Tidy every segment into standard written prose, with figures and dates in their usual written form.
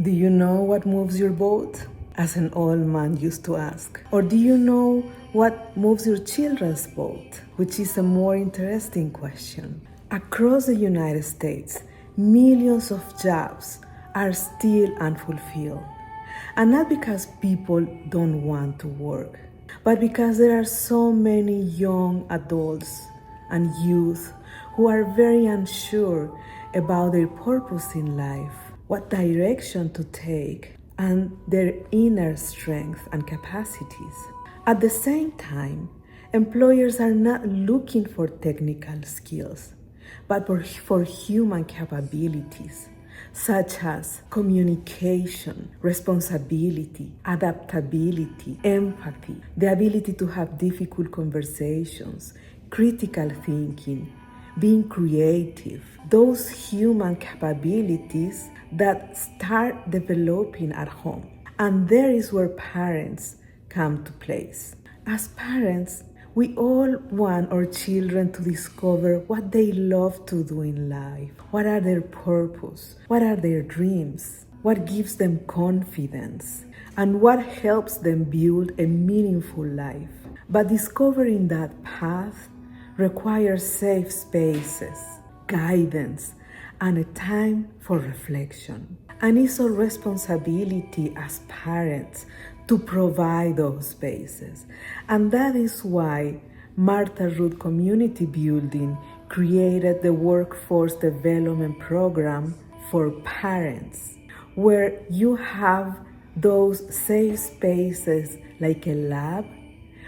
Do you know what moves your boat? As an old man used to ask. Or do you know what moves your children's boat? Which is a more interesting question. Across the United States, millions of jobs are still unfulfilled. And not because people don't want to work, but because there are so many young adults and youth who are very unsure about their purpose in life, what direction to take, and their inner strength and capacities. At the same time, employers are not looking for technical skills, but for human capabilities, such as communication, responsibility, adaptability, empathy, the ability to have difficult conversations, critical thinking, being creative, those human capabilities that start developing at home. And there is where parents come to place. As parents, we all want our children to discover what they love to do in life. What are their purpose? What are their dreams? What gives them confidence? And what helps them build a meaningful life? But discovering that path requires safe spaces, guidance, and a time for reflection. And it's our responsibility as parents to provide those spaces. And that is why Martha Root Community Building created the Workforce Development Program for parents, where you have those safe spaces like a lab,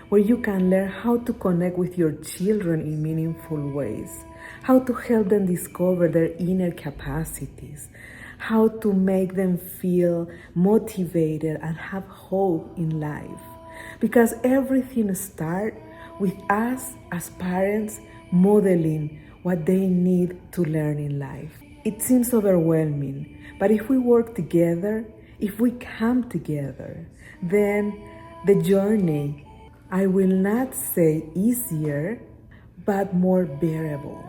where you can learn how to connect with your children in meaningful ways, how to help them discover their inner capacities, how to make them feel motivated and have hope in life. Because everything starts with us as parents modeling what they need to learn in life. It seems overwhelming, but if we work together, if we come together, then the journey, I will not say easier, but more bearable.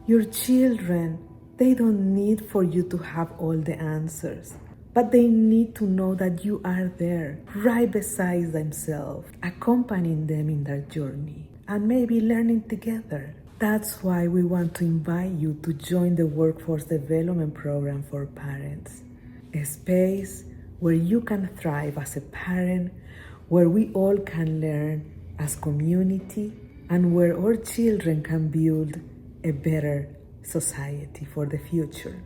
Your children, they don't need for you to have all the answers, but they need to know that you are there, right beside themselves, accompanying them in their journey, and maybe learning together. That's why we want to invite you to join the Workforce Development Program for parents, a space where you can thrive as a parent, where we all can learn as community, and where our children can build a better society for the future.